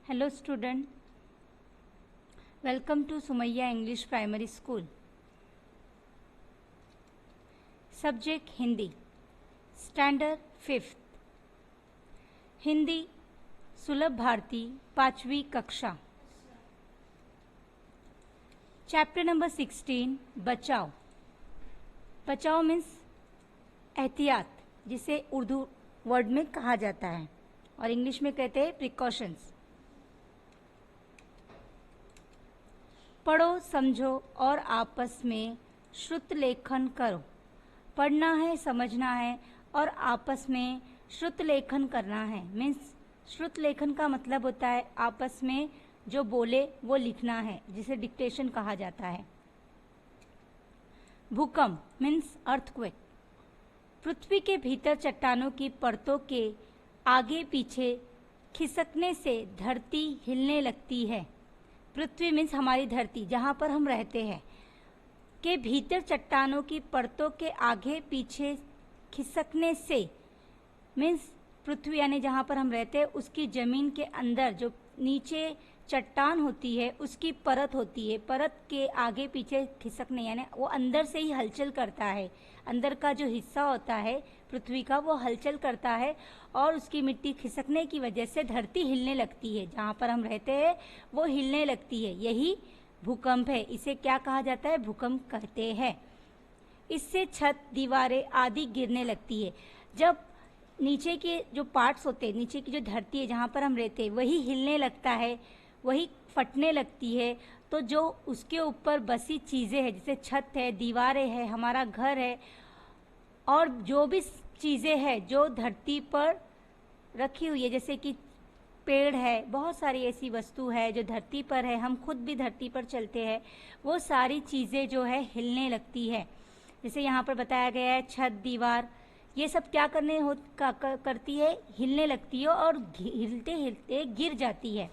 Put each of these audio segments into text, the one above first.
Hello student, welcome to Sumaiya English Primary School. Subject Hindi, Standard 5th. Hindi सुलभ भारती 5वीं कक्षा. Chapter number 16 बचाव. बचाव मीन्स एहतियात, जिसे उर्दू वर्ड में कहा जाता है और इंग्लिश में कहते हैं प्रिकॉशंस. पढ़ो, समझो और आपस में श्रुत लेखन करो. पढ़ना है, समझना है और आपस में श्रुत लेखन करना है. मीन्स श्रुत लेखन का मतलब होता है आपस में जो बोले वो लिखना है, जिसे डिक्टेशन कहा जाता है. भूकंप मीन्स अर्थक्वेक. पृथ्वी के भीतर चट्टानों की परतों के आगे पीछे खिसकने से धरती हिलने लगती है. पृथ्वी मीन्स हमारी धरती, जहाँ पर हम रहते हैं, के भीतर चट्टानों की परतों के आगे पीछे खिसकने से मीन्स पृथ्वी यानी जहाँ पर हम रहते हैं उसकी ज़मीन के अंदर जो नीचे चट्टान होती है उसकी परत होती है. परत के आगे पीछे खिसकने यानी वो अंदर से ही हलचल करता है. अंदर का जो हिस्सा होता है पृथ्वी का वो हलचल करता है और उसकी मिट्टी खिसकने की वजह से धरती हिलने लगती है. जहाँ पर हम रहते हैं वो हिलने लगती है. यही भूकंप है. इसे क्या कहा जाता है? भूकंप कहते हैं. इससे छत, दीवारें आदि गिरने लगती है. जब नीचे के जो पार्ट्स होते हैं, नीचे की जो धरती है जहाँ पर हम रहते हैं वही हिलने लगता है, वही फटने लगती है, तो जो उसके ऊपर बसी चीज़ें हैं जैसे छत है, दीवारें हैं, हमारा घर है और जो भी चीज़ें हैं जो धरती पर रखी हुई है, जैसे कि पेड़ है, बहुत सारी ऐसी वस्तु है जो धरती पर है, हम खुद भी धरती पर चलते हैं, वो सारी चीज़ें जो है हिलने लगती है. जैसे यहाँ पर बताया गया है छत, दीवार, ये सब क्या करती है? हिलने लगती है और हिलते हिलते गिर जाती है.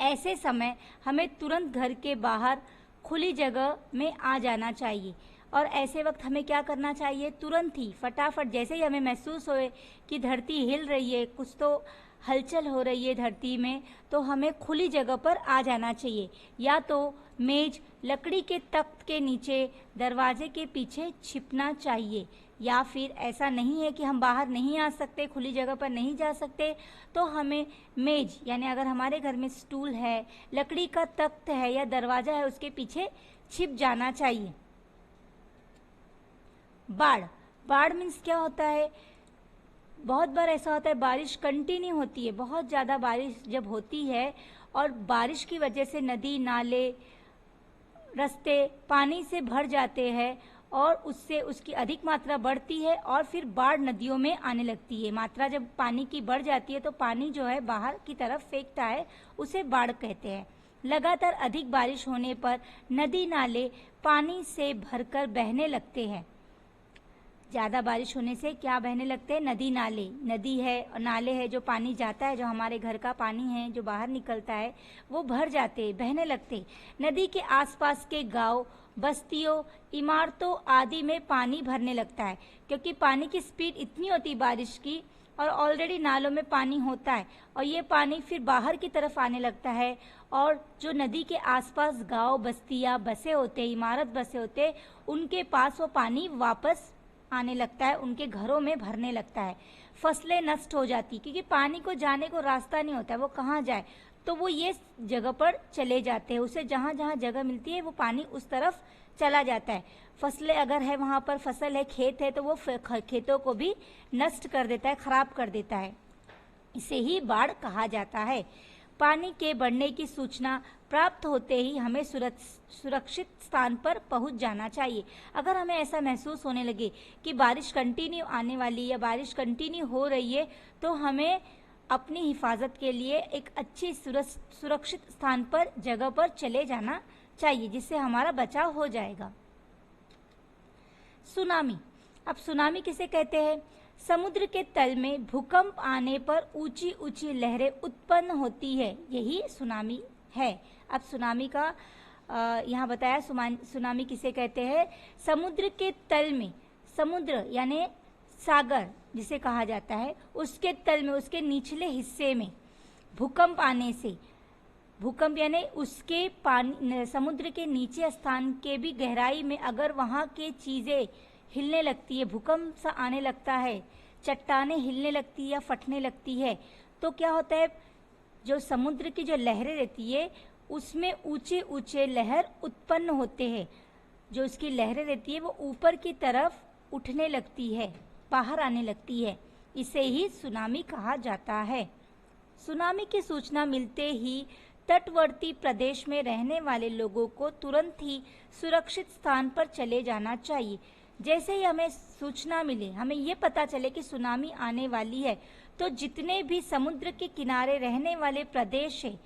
ऐसे समय हमें तुरंत घर के बाहर खुली जगह में आ जाना चाहिए. और ऐसे वक्त हमें क्या करना चाहिए? तुरंत ही, फटाफट, जैसे ही हमें महसूस होए कि धरती हिल रही है, कुछ तो हलचल हो रही है धरती में, तो हमें खुली जगह पर आ जाना चाहिए. या तो मेज, लकड़ी के तख्त के नीचे, दरवाजे के पीछे छिपना चाहिए. या फिर ऐसा नहीं है कि हम बाहर नहीं आ सकते, खुली जगह पर नहीं जा सकते, तो हमें मेज यानी अगर हमारे घर में स्टूल है, लकड़ी का तख्त है या दरवाज़ा है, उसके पीछे छिप जाना चाहिए. बाढ़. बाढ़ मीन्स क्या होता है? बहुत बार ऐसा होता है बारिश कंटिन्यू होती है, बहुत ज़्यादा बारिश जब होती है और बारिश की वजह से नदी, नाले, रास्ते पानी से भर जाते हैं और उससे उसकी अधिक मात्रा बढ़ती है और फिर बाढ़ नदियों में आने लगती है. मात्रा जब पानी की बढ़ जाती है तो पानी जो है बाहर की तरफ फेंकता है, उसे बाढ़ कहते हैं. लगातार अधिक बारिश होने पर नदी, नाले पानी से भरकर बहने लगते हैं. ज़्यादा बारिश होने से क्या बहने लगते हैं? नदी, नाले. नदी है और नाले है, जो पानी जाता है, जो हमारे घर का पानी है जो बाहर निकलता है, वो भर जाते, बहने लगते. नदी के आसपास के गांव, बस्तियों, इमारतों आदि में पानी भरने लगता है, क्योंकि पानी की स्पीड इतनी होती बारिश की और ऑलरेडी नालों में पानी होता है और ये पानी फिर बाहर की तरफ आने लगता है. और जो नदी के आसपास गांव, बस्तियां बसे होते, इमारत बसे होते, उनके पास वो पानी वापस आने लगता है, उनके घरों में भरने लगता है. फसलें नष्ट हो जाती, क्योंकि पानी को जाने को रास्ता नहीं होता है, वो कहाँ जाए, तो वो ये जगह पर चले जाते हैं. उसे जहाँ जहाँ जगह मिलती है वो पानी उस तरफ चला जाता है. फसलें अगर है, वहाँ पर फसल है, खेत है, तो वो खेतों को भी नष्ट कर देता है, खराब कर देता है. इसे ही बाढ़ कहा जाता है. पानी के बढ़ने की सूचना प्राप्त होते ही हमें सुरक्षित स्थान पर पहुंच जाना चाहिए. अगर हमें ऐसा महसूस होने लगे कि बारिश कंटिन्यू आने वाली या बारिश कंटिन्यू हो रही है, तो हमें अपनी हिफाजत के लिए एक अच्छी सुरक्षित स्थान पर, जगह पर चले जाना चाहिए, जिससे हमारा बचाव हो जाएगा. सुनामी. अब सुनामी किसे कहते हैं? समुद्र के तल में भूकंप आने पर ऊंची ऊंची लहरें उत्पन्न होती है, यही सुनामी है. अब सुनामी का यहाँ बताया. सुनामी किसे कहते हैं? समुद्र के तल में, समुद्र यानी सागर जिसे कहा जाता है, उसके तल में, उसके निचले हिस्से में भूकंप आने से, भूकंप यानी उसके पानी समुद्र के नीचे स्थान के भी गहराई में अगर वहाँ के चीज़ें हिलने लगती है, भूकंप सा आने लगता है, चट्टानें हिलने लगती है या फटने लगती है, तो क्या होता है, जो समुद्र की जो लहरें रहती है उसमें ऊंचे ऊंचे लहर उत्पन्न होते हैं। जो उसकी लहरें रहती है वो ऊपर की तरफ उठने लगती है, बाहर आने लगती है। इसे ही सुनामी कहा जाता है। सुनामी की सूचना मिलते ही तटवर्ती प्रदेश में रहने वाले लोगों को तुरंत ही सुरक्षित स्थान पर चले जाना चाहिए। जैसे ही हमें सूचना मिले, हमें ये पता चले कि सुनामी आने वाली है, तो जितने भी समुद्र के किनारे रहने वाले प्रदेश है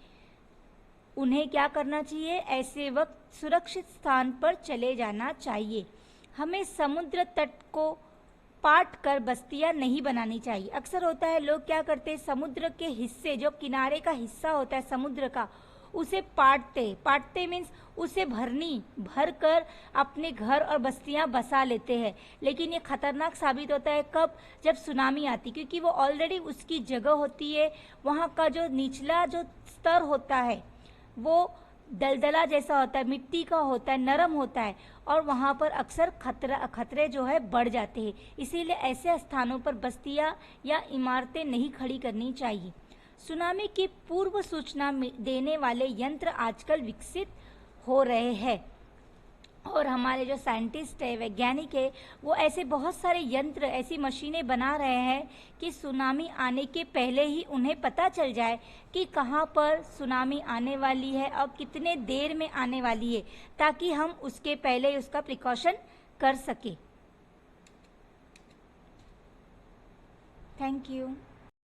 उन्हें क्या करना चाहिए, ऐसे वक्त सुरक्षित स्थान पर चले जाना चाहिए। हमें समुद्र तट को पाट कर बस्तियां नहीं बनानी चाहिए। अक्सर होता है लोग क्या करते हैं, समुद्र के हिस्से, जो किनारे का हिस्सा होता है समुद्र का, उसे पाटते मीन्स उसे भर कर अपने घर और बस्तियां बसा लेते हैं। लेकिन ये खतरनाक साबित होता है कब, जब सुनामी आती, क्योंकि वो ऑलरेडी उसकी जगह होती है, वहाँ का जो निचला जो स्तर होता है वो दलदला जैसा होता है, मिट्टी का होता है, नरम होता है, और वहाँ पर अक्सर खतरे जो है बढ़ जाते हैं। इसीलिए ऐसे स्थानों पर बस्तियाँ या इमारतें नहीं खड़ी करनी चाहिए। सुनामी की पूर्व सूचना देने वाले यंत्र आजकल विकसित हो रहे हैं, और हमारे जो साइंटिस्ट है, वैज्ञानिक है, वो ऐसे बहुत सारे यंत्र, ऐसी मशीनें बना रहे हैं कि सुनामी आने के पहले ही उन्हें पता चल जाए कि कहाँ पर सुनामी आने वाली है और कितने देर में आने वाली है, ताकि हम उसके पहले उसका प्रिकॉशन कर सके। Thank you.